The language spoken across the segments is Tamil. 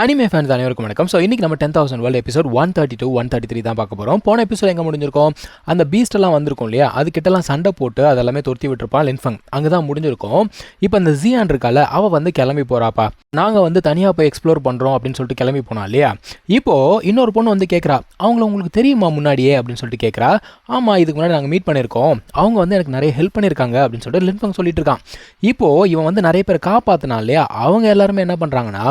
அனிமே ஃபேன்ஸ் அனைவருக்கும் வணக்கம். ஸோ இன்றைக்கி நம்ம 10,000 வேர்ல்டு எபிசோட் 132 133 தான் பார்க்க போகிறோம். போன எபிசோட் எங்கே முடிஞ்சிருக்கோம், அந்த பீஸ்டெல்லாம் வந்திருக்கும் இல்லையா, அதுக்கிட்டலாம் சண்டை போட்டு அதெல்லாமே துரத்தி விட்டுருப்பான் லின்ஃபங். அங்கே தான் முடிஞ்சிருக்கும். இப்போ அந்த ஜியான் இருக்கால, அவள் வந்து கிளம்பி போகிறாப்பா, நாங்கள் வந்து தனியாக போய் எக்ஸ்ப்ளோர் பண்ணுறோம் அப்படின்னு சொல்லிட்டு கிளம்பி போனா இல்லையா. இப்போது இன்னொரு பொண்ணு வந்து கேட்குறா, அவங்கள உங்களுக்கு தெரியுமா முன்னாடியே அப்படின்னு சொல்லிட்டு கேட்குறா. ஆமாம், இதுக்கு முன்னாடி நாங்கள் மீட் பண்ணியிருக்கோம், அவங்க வந்து எனக்கு நிறைய ஹெல்ப் பண்ணியிருக்காங்க அப்படின்னு சொல்லிட்டு லின்ஃபங் சொல்லிட்டு இருக்கான். இப்போது இவன் வந்து நிறைய பேர் காப்பாற்றினான் இல்லையா, அவங்க எல்லாருமே என்ன பண்ணுறாங்கன்னா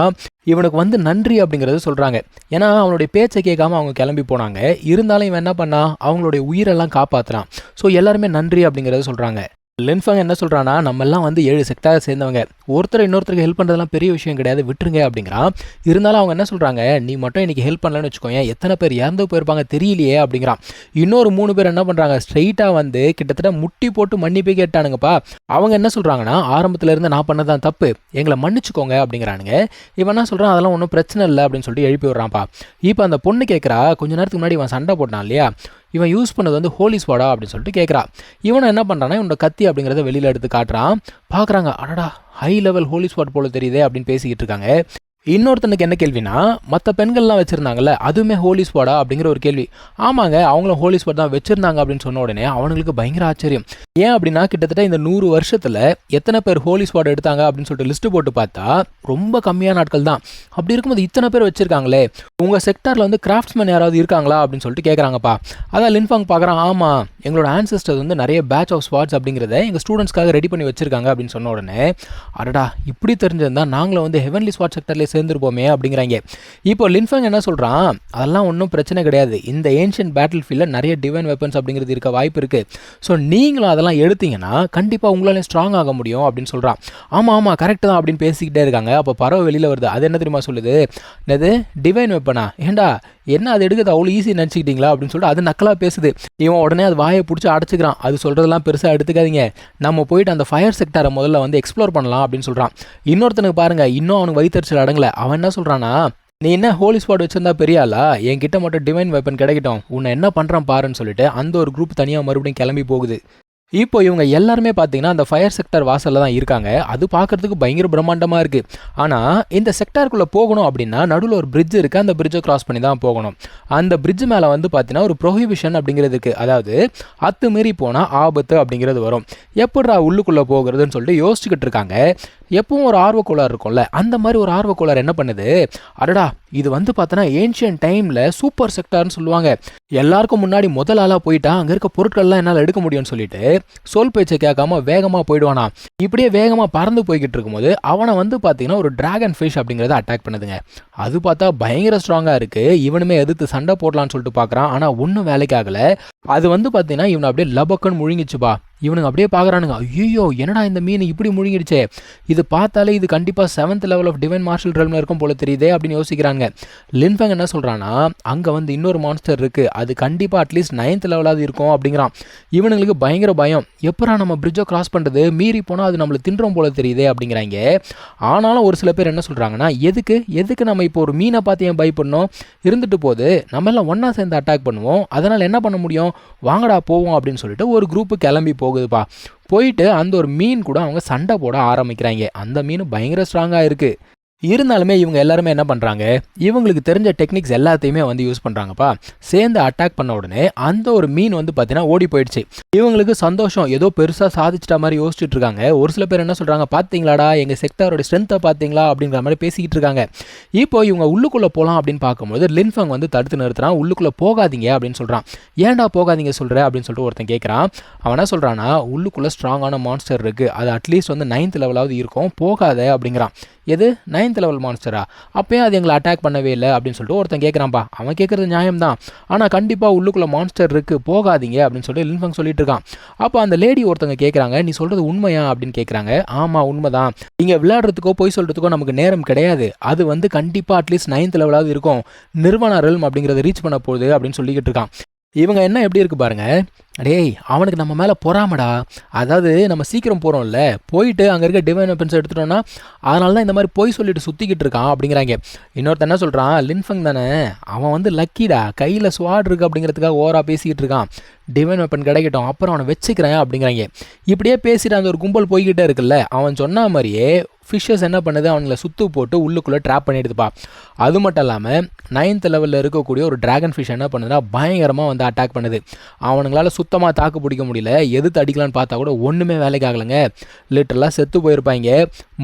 இவனுக்கு வந்து நன்றி அப்படிங்கிறது சொல்கிறாங்க. ஏன்னா அவனுடைய பேச்சை கேட்காம அவங்க கிளம்பி போனாங்க. இருந்தாலும் இவன் என்ன பண்ணா, அவங்களுடைய உயிரெல்லாம் காப்பாற்றுறான். ஸோ எல்லாருமே நன்றி அப்படிங்கிறத சொல்கிறாங்க. லின்ஃபங் என்ன சொல்கிறான்னா, நம்மெல்லாம் வந்து 7 செக்டாரை சேர்ந்தவங்க, ஒருத்தர் இன்னொருத்தருக்கு ஹெல்ப் பண்ணுறதுலாம் பெரிய விஷயம் கிடையாது, விட்டுருங்க அப்படிங்கிறான். இருந்தாலும் அவங்க என்ன சொல்கிறாங்க, நீ மட்டும் இன்றைக்கி ஹெல்ப் பண்ணலன்னு வச்சுக்கோங்க, எத்தனை பேர் இறந்து போயிருப்பாங்க தெரியலையே அப்படிங்கிறான். இன்னொரு 3 பேர் என்ன பண்ணுறாங்க, ஸ்ட்ரெயிட்டாக வந்து கிட்டத்தட்ட முட்டி போட்டு மன்னிப்பே கேட்டானுங்கப்பா. அவங்க என்ன சொல்கிறாங்கன்னா, ஆரம்பத்தில் இருந்து நான் பண்ணதான் தப்பு, எங்களை மன்னிச்சுக்கோங்க அப்படிங்கிறானுங்க. இவன் என்ன சொல்கிறான், அதெல்லாம் ஒன்றும் பிரச்சனை இல்லை அப்படின்னு சொல்லிட்டு எழுப்பி விட்றான்ப்பா. இப்போ அந்த பொண்ணு கேட்குறா, கொஞ்ச நேரத்துக்கு முன்னாடி இவன் சண்டை போட்டான் இல்லையா, இவன் யூஸ் பண்ணது வந்து ஹோலி ஸ்வாடா அப்படின்னு சொல்லிட்டு கேட்குறா. இவனை என்ன பண்ணுறான்னா, இவனோட கத்தி அப்படிங்கிறத வெளியில் எடுத்து காட்டுறான். பார்க்குறாங்க, அடடா ஹை லெவல் ஹோலி ஸ்வாட் போல தெரியுதே அப்படின்னு பேசிக்கிட்டு இருக்காங்க. இன்னொருத்தனுக்கு என்ன கேள்வினா, மற்ற பெண்கள்லாம் வச்சுருந்தாங்கல்ல, அதுவுமே ஹோலி ஸ்வாடா அப்படிங்கிற ஒரு கேள்வி. ஆமாங்க, அவங்களும் ஹோலி ஸ்வாட் தான் வச்சுருந்தாங்க அப்படின்னு சொன்ன உடனே அவனுங்களுக்கு பயங்கர ஆச்சரியம். ஏன் அப்படின்னா, கிட்டத்தட்ட இந்த 100 வருஷத்தில் எத்தனை பேர் ஹோலி ஸ்வாட் எடுத்தாங்க அப்படின்னு சொல்லிட்டு லிஸ்ட்டு போட்டு பார்த்தா ரொம்ப கம்மியான நாட்கள் தான். அப்படி இருக்கும்போது இத்தனை பேர் வச்சுருக்காங்களே, உங்கள் செக்டாரில் வந்து கிராஃப்ட்ஸ்மேன் யாராவது இருக்காங்களா அப்படின்னு சொல்லிட்டு கேட்குறாங்கப்பா. அதான் லின்ஃபங் பார்க்குறான், ஆமாம் எங்களோட ஆன்செஸ்டர்ஸ் வந்து நிறைய பேட்ச் ஆஃப் ஸ்வாட்ஸ் அப்படிங்கிறத எங்கள் ஸ்டூடெண்ட்ஸ்க்காக ரெடி பண்ணி வச்சுருக்காங்க அப்படின்னு சொன்ன உடனே, அடடா இப்படி தெரிஞ்சிருந்தா நாங்களும் வந்து ஹெவன்லி ஸ்வாட் செக்டர்லேயே சேர்ந்துருப்போமே அப்படிங்கிறாங்க. இப்போ லின்ஃபங் என்ன சொல்கிறான், அதெல்லாம் ஒன்றும் பிரச்சனை கிடையாது, இந்த ஏன்ஷியன்ட் பேட்டில் ஃபீல்டில் நிறைய டிவைன் வெப்பன்ஸ் அப்படிங்கிறது இருக்க வாய்ப்பு இருக்குது. ஸோ நீங்களும் அதெல்லாம் எடுத்தீங்கன்னா கண்டிப்பாக உங்களாலே ஸ்ட்ராங் ஆக முடியும் அப்படின்னு சொல்கிறான். ஆமாம் கரெக்டு தான் அப்படின்னு பேசிக்கிட்டே இருக்காங்க. அப்போ பறவை வெளியில் வருது. அது என்ன தெரியுமா சொல்லுது, என்னது டிவைன் வெப்பனா, ஏண்டா என்ன அது எடுக்கிறது அவ்வளோ ஈஸி நினச்சிக்கிட்டீங்களா அப்படின்னு சொல்லிட்டு அது நக்கலாக பேசுது. இவன் உடனே அது வாயை பிடிச்சி அடைச்சிக்கிறான். அது சொல்கிறதெல்லாம் பெருசாக எடுத்துக்காதீங்க, நம்ம போயிட்டு அந்த ஃபயர் செக்டாரை முதல்ல வந்து எக்ஸ்ப்ளோர் பண்ணலாம் அப்படின்னு சொல்கிறான். இன்னொருத்தனுக்கு பாருங்கள், இன்னும் அவனுக்கு வயிற்றுச்சல் அடங்கலை. அவன் என்ன சொல்கிறான்னா, நீ என்ன ஹோலி ஸ்வாட் வச்சிருந்தா பெரியாளா, என்கிட்ட மட்டும் டிவைன் வெப்பன் கிடைக்கட்டும், உன்னை என்ன பண்ணுறான் பாருன்னு சொல்லிட்டு அந்த ஒரு குரூப் தனியாக மறுபடியும் கிளம்பி போகுது. இப்போ இவங்க எல்லாருமே பார்த்தீங்கன்னா அந்த ஃபயர் செக்டார் வாசலில் தான் இருக்காங்க. அது பார்க்குறதுக்கு பயங்கர பிரம்மாண்டமாக இருக்குது. ஆனால் இந்த செக்டாருக்குள்ளே போகணும் அப்படின்னா நடுவில் ஒரு பிரிட்ஜ் இருக்குது, அந்த பிரிட்ஜை கிராஸ் பண்ணி தான் போகணும். அந்த பிரிட்ஜ் மேலே வந்து பார்த்தீங்கன்னா ஒரு ப்ரொஹிபிஷன் அப்படிங்கிறது இருக்குது. அதாவது அத்துமீறி போனால் ஆபத்து அப்படிங்கிறது வரும். எப்படா உள்ளுக்குள்ளே போகிறதுன்னு சொல்லிட்டு யோசிச்சுக்கிட்டு இருக்காங்க. எப்பவும் ஒரு ஆர்வக்கோளாறு இருக்கும்ல, அந்த மாதிரி ஒரு ஆர்வக்கோளாறு என்ன பண்ணுது, அடடா இது வந்து பார்த்தோன்னா ஏன்ஷியன்ட் டைமில் சூப்பர் செக்டார்னு சொல்லுவாங்க, எல்லாருக்கும் முன்னாடி முதல் ஆளாக போயிட்டா அங்கே இருக்க பொருட்கள்லாம் என்னால் எடுக்க முடியும்னு சொல்லிட்டு சொல் பேச்சை கேட்காம வேகமாக போயிடுவானா. இப்படியே வேகமாக பறந்து போய்கிட்டு இருக்கும்போது அவனை வந்து பார்த்தீங்கன்னா ஒரு டிராகன் ஃபிஷ் அப்படிங்கிறத அட்டாக் பண்ணுதுங்க. அது பார்த்தா பயங்கர ஸ்ட்ராங்காக இருக்குது. இவனுமே எதிர்த்து சண்டை போடலான்னு சொல்லிட்டு பார்க்குறான். ஆனால் ஒன்றும் வேலைக்கு ஆகலை. அது வந்து பார்த்தீங்கன்னா இவனை அப்படியே லபக்குன்னு முழுங்கிச்சுப்பா. இவனுங்க அப்படியே பார்க்குறானுங்க, ஐயோ என்னடா இந்த மீன் இப்படி முழுங்கிடுச்சே, இது பார்த்தாலே இது கண்டிப்பாக 7th level of divine martial ரெல்மில் இருக்கும் போல தெரியுதே அப்படின்னு யோசிக்கிறாங்க. லின்ஃபங் என்ன சொல்கிறான்னா, அங்கே வந்து இன்னொரு மான்ஸ்டர் இருக்குது, அது கண்டிப்பாக அட்லீஸ்ட் 9th லெவலாவது இருக்கும் அப்படிங்கிறான். இவனுங்களுக்கு பயங்கர பயம், எப்படா நம்ம பிரிட்ஜை கிராஸ் பண்ணுறது, மீறி போனால் அது நம்மளை தின்றோம் போல தெரியுதே அப்படிங்கிறாங்க. ஆனாலும் ஒரு சில பேர் என்ன சொல்கிறாங்கன்னா, எதுக்கு நம்ம இப்போ ஒரு மீனை பார்த்து ஏன் பயப்படணும், இருந்துட்டு போது நம்ம எல்லாம் ஒன்றா சேர்ந்து அட்டாக் பண்ணுவோம், அதனால் என்ன பண்ண முடியும், வாங்கடா போவோம் அப்படின்னு சொல்லிட்டு ஒரு குரூப்பு கிளம்பி போகுதுப்பா. போயிட்டு அந்த ஒரு மீன் கூட அவங்க சண்டை போட ஆரம்பிக்கிறாங்க. அந்த மீன் பயங்கர ஸ்ட்ராங்காக இருக்குது. இருந்தாலுமே இவங்க எல்லாருமே என்ன பண்ணுறாங்க, இவங்களுக்கு தெரிஞ்ச டெக்னிக்ஸ் எல்லாத்தையுமே வந்து யூஸ் பண்ணுறாங்கப்பா. சேர்ந்து அட்டாக் பண்ண உடனே அந்த ஒரு மீன் வந்து பார்த்தீங்கன்னா ஓடி போயிடுச்சு. இவங்களுக்கு சந்தோஷம், ஏதோ பெருசாக சாதிச்சிட்ட மாதிரி யோசிச்சுட்டு இருக்காங்க. ஒரு சில பேர் என்ன சொல்கிறாங்க, பார்த்தீங்களாடா எங்கள் செக்டாரோட ஸ்ட்ரென்த்தை பார்த்தீங்களா அப்படிங்கிற மாதிரி பேசிக்கிட்டு இருக்காங்க. இப்போ இவங்க உள்ளுக்குள்ளே போகலாம் அப்படின்னு பார்க்கும்போது லின்ஃபங் வந்து தடுத்து நிறுத்துறான். உள்ளுக்குள்ளே போகாதீங்க அப்படின்னு சொல்கிறான். ஏன்டா போகாதீங்க சொல்கிற அப்படின்னு சொல்லிட்டு ஒருத்தன் கேட்குறான். அவன் என்ன சொல்கிறான்னா, உள்ளுக்குள்ளே ஸ்ட்ராங்கான மான்ஸ்டர் இருக்குது, அது அட்லீஸ்ட் வந்து 9th லெவலாவது இருக்கும், போகாத அப்படிங்கிறான். எது 9th லெவல் மான்ஸ்டரா, அப்போயே அது எங்களை அட்டாக் பண்ணவே இல்லை அப்படின்னு சொல்லிட்டு ஒருத்தன் கேட்குறான்ப்பா. அவன் கேட்குறது நியாயம்தான், ஆனால் கண்டிப்பாக உள்ளுக்குள்ளே மான்ஸ்டர் இருக்குது, போகாதீங்க அப்படின்னு சொல்லிட்டு லின்ஃபங் சொல்லிட்டு இருக்கான். அப்போ அந்த லேடி ஒருத்தங்க கேட்குறாங்க, நீ சொல்கிறது உண்மையா அப்படின்னு கேட்குறாங்க. ஆமாம் உண்மைதான், இங்கே விளையாடுறதுக்கோ போய் சொல்கிறதுக்கோ நமக்கு நேரம் கிடையாது, அது வந்து கண்டிப்பாக அட்லீஸ்ட் 9th லெவலாவது இருக்கும், நிர்வாண ரெல்ம் அப்படிங்கிறத ரீச் பண்ண போகுது அப்படின்னு சொல்லிக்கிட்டு இருக்கான். இவங்க என்ன எப்படி இருக்கு பாருங்க, டேய் அவனுக்கு நம்ம மேலே பொறாமடா, அதாவது நம்ம சீக்கிரம் போகிறோம்ல, போயிட்டு அங்கே இருக்க டிவைன் வெப்பன்ஸ் எடுத்துட்டோன்னா அதனால தான் இந்த மாதிரி போய் சொல்லிட்டு சுற்றிக்கிட்டு இருக்கான் அப்படிங்கிறாங்க. இன்னொருத்தன் என்ன சொல்கிறான், லின்ஃபங் தானே, அவன் வந்து லக்கிடா, கையில் ஸ்வாட் இருக்குது அப்படிங்கிறதுக்காக ஓவராக பேசிக்கிட்டு இருக்கான், டிவைன் வெப்பன் கிடைக்கட்டும் அப்புறம் அவனை வச்சுக்கிறேன் அப்படிங்கிறாங்க. இப்படியே பேசிட்டு அந்த ஒரு கும்பல் போய்கிட்டே இருக்குல்ல, அவன் சொன்ன மாதிரியே ஃபிஷ்ஷஸ் என்ன பண்ணுது, அவங்கள சுத்து போட்டு உள்ளுக்குள்ளே ட்ராப் பண்ணிடுதுப்பா. அது மட்டும் இல்லாமல் 9th லெவலில் இருக்கக்கூடிய ஒரு டிராகன் ஃபிஷ் என்ன பண்ணுதுன்னா பயங்கரமாக வந்து அட்டாக் பண்ணுது. அவனுங்களால சுத்தமாக தாக்கு பிடிக்க முடியல. எதுக்கு அடிக்கலான்னு பார்த்தா கூட ஒன்றுமே வேலைக்கு ஆகலைங்க. லிட்டரலாக செத்து போயிருப்பாங்க.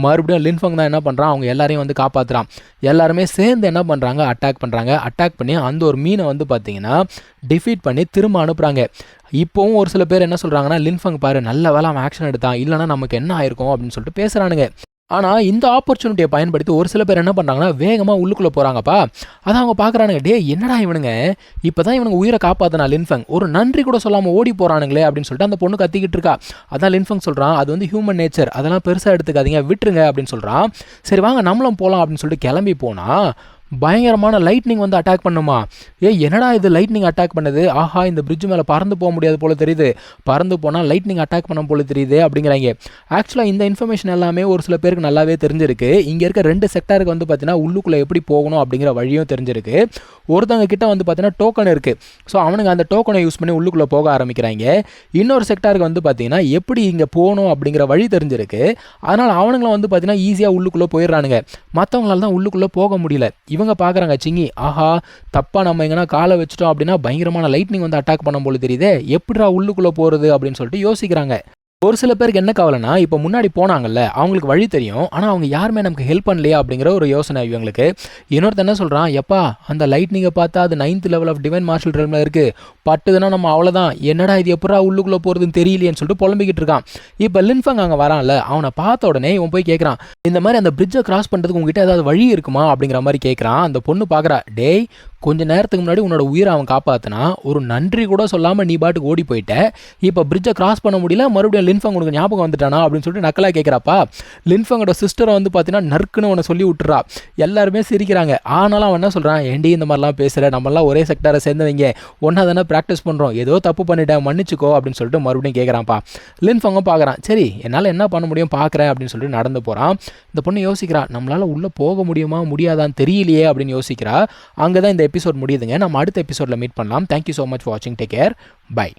மறுபடியும் லின்ஃபங் தான் என்ன பண்ணுறான், அவங்க எல்லாரையும் வந்து காப்பாற்றுறான். எல்லாருமே சேர்ந்து என்ன பண்ணுறாங்க, அட்டாக் பண்ணுறாங்க. அட்டாக் பண்ணி அந்த ஒரு மீனை வந்து பார்த்தீங்கன்னா டிஃபீட் பண்ணி திரும்ப அனுப்புகிறாங்க. இப்போவும் ஒரு சில பேர் என்ன சொல்கிறாங்கன்னா, லின்ஃபங் பாரு நல்ல வேலை அவன் ஆக்ஷன் எடுத்தான், இல்லைனா நமக்கு என்ன ஆயிருக்கும் அப்படின்னு சொல்லிட்டு பேசுகிறானுங்க. ஆனால் இந்த ஆப்பர்ச்சுனிட்டியை பயன்படுத்தி ஒரு சில பேர் என்ன பண்ணுறாங்கன்னா வேகமாக உள்ளுக்குள்ளே போகிறாங்கப்பா. அதான் அவங்க பார்க்குறானுங்க, டே என்னடா இவனுங்க இப்போ தான் இவனுங்க உயிரை காப்பாற்றினா லின்ஃபங், ஒரு நன்றி கூட சொல்லாமல் ஓடி போகிறானுங்களே அப்படின்னு சொல்லிட்டு அந்த பொண்ணு கத்திக்கிட்டு இருக்கா. அதான் லின்ஃபங் சொல்கிறான், அது வந்து ஹியூமன் நேச்சர், அதெல்லாம் பெருசாக எடுத்துக்காதீங்க, விட்டுருங்க அப்படின்னு சொல்கிறான். சரி வாங்க நம்மளும் போகலாம் அப்படின்னு சொல்லிட்டு கிளம்பி போனால் பயங்கரமான லைட்னிங் வந்து அட்டாக் பண்ணுமா. என்னடா இது லைட்னிங் அட்டாக் பண்ணுது, ஆஹா இந்த பிரிட்ஜ் மேலே பறந்து போக முடியாது போல தெரியுது, பறந்து போனால் லைட்னிங் அட்டாக் பண்ண போல தெரியுது அப்படிங்கிறாங்க. ஆக்சுவலாக இந்த இன்ஃபர்மேஷன் எல்லாமே ஒரு சில பேருக்கு நல்லாவே தெரிஞ்சிருக்கு. இங்கே இருக்க 2 செக்டாருக்கு வந்து பார்த்தீங்கன்னா உள்ளுக்குள்ளே எப்படி போகணும் அப்படிங்கிற வழியும் தெரிஞ்சிருக்கு. ஒருத்தவங்க கிட்ட வந்து பார்த்தீங்கன்னா டோக்கன் இருக்குது. ஸோ அவனுங்க அந்த டோக்கனை யூஸ் பண்ணி உள்ளுக்குள்ளே போக ஆரம்பிக்கிறாங்க. இன்னொரு செக்டாருக்கு வந்து பார்த்தீங்கன்னா எப்படி இங்கே போகணும் அப்படிங்கிற வழி தெரிஞ்சிருக்கு. அதனால் அவனுங்களும் வந்து பார்த்தீங்கன்னா ஈஸியாக உள்ளுக்குள்ளே போயிடுறானுங்க. மற்றவங்களால தான் உள்ளுக்குள்ளே போக முடியல. இவங்க பார்க்குறாங்க, சிங்கி ஆஹா தப்பாக நம்ம எங்கன்னா காலை வச்சுட்டோம் அப்படின்னா பயங்கரமான லைட்னிங் வந்து அட்டாக் பண்ண போல தெரியுதே, எப்படிடா உள்ளுக்குள்ளே போகிறது அப்படின்னு சொல்லிட்டு யோசிக்கிறாங்க. ஒரு சில பேருக்கு என்ன கவலைனா, இப்போ முன்னாடி போனாங்கல்ல அவங்களுக்கு வழி தெரியும், ஆனால் அவங்க யாருமே நமக்கு ஹெல்ப் பண்ணலையா அப்படிங்கிற ஒரு யோசனை இவங்களுக்கு. இன்னொருத்த என்ன சொல்கிறான், எப்பா அந்த லைட்னிங்கை பார்த்தா அது 9th level of divine martial ரெல்மில் இருக்குது, பட்டுதுன்னா நம்ம அவ்வளோதான், என்னடா இது எப்படா உள்ளுக்குள்ளே போகிறதுன்னு தெரியலையேன்னு சொல்லிட்டு புலம்பிக்கிட்டு இருக்கான். இப்போ லின்ஃபங் அங்கே வரான்ல, அவனை பார்த்த உடனே இவன் போய் கேட்குறான், இந்த மாதிரி அந்த பிரிட்ஜை கிராஸ் பண்ணுறதுக்கு உங்ககிட்ட ஏதாவது வழி இருக்குமா அப்படிங்கிற மாதிரி கேட்குறான். அந்த பொண்ணு பார்க்குறா, டேய் கொஞ்ச நேரத்துக்கு முன்னாடி உன்னோட உயிரை அவன் காப்பாற்றினா, ஒரு நன்றி கூட சொல்லாமல் நீ பாட்டுக்கு ஓடி போயிட்ட, இப்போ பிரிட்ஜை கிராஸ் பண்ண முடியல, மறுபடியும் லின்ஃபங் உனக்கு ஞாபகம் வந்துட்டானா அப்படின்னு சொல்லிட்டு நக்கலாக கேட்குறாப்பா. லின்ஃபங்கோட சிஸ்டரை வந்து பார்த்தீங்கன்னா நறுக்குன்னு அவனை சொல்லி விட்டுறா. எல்லாருமே சிரிக்கிறாங்க. ஆனாலும் அவன் என்ன சொல்கிறான், ஏண்டி இந்த மாதிரிலாம் பேசுகிற, நம்மளாம் ஒரே செக்டாரை சேர்ந்தவங்க, ஒன்றா தானே ப்ராக்டிஸ் பண்ணுறோம், ஏதோ தப்பு பண்ணிட்டேன் மன்னிச்சுக்கோ அப்படின்னு சொல்லிட்டு மறுபடியும் கேட்குறான்ப்பா. லின்ஃபங்கும் பார்க்குறான், சரி என்னால் என்ன பண்ண முடியும் பார்க்குறேன் அப்படின்னு சொல்லிட்டு நடந்து போகிறான். இந்த பொண்ணு யோசிக்கிறா, நம்மளால் உள்ளே போக முடியுமா முடியாதான்னு தெரியலையே அப்படின்னு யோசிக்கிறா. அங்கே தான் இந்த எபிசோட் முடியுதுங்க. நம்ம அடுத்த எபிசோடில் மீட் பண்ணலாம். தேங்க்யூ ஸோ மச் ஃபார் வாட்சிங். Take care. பை.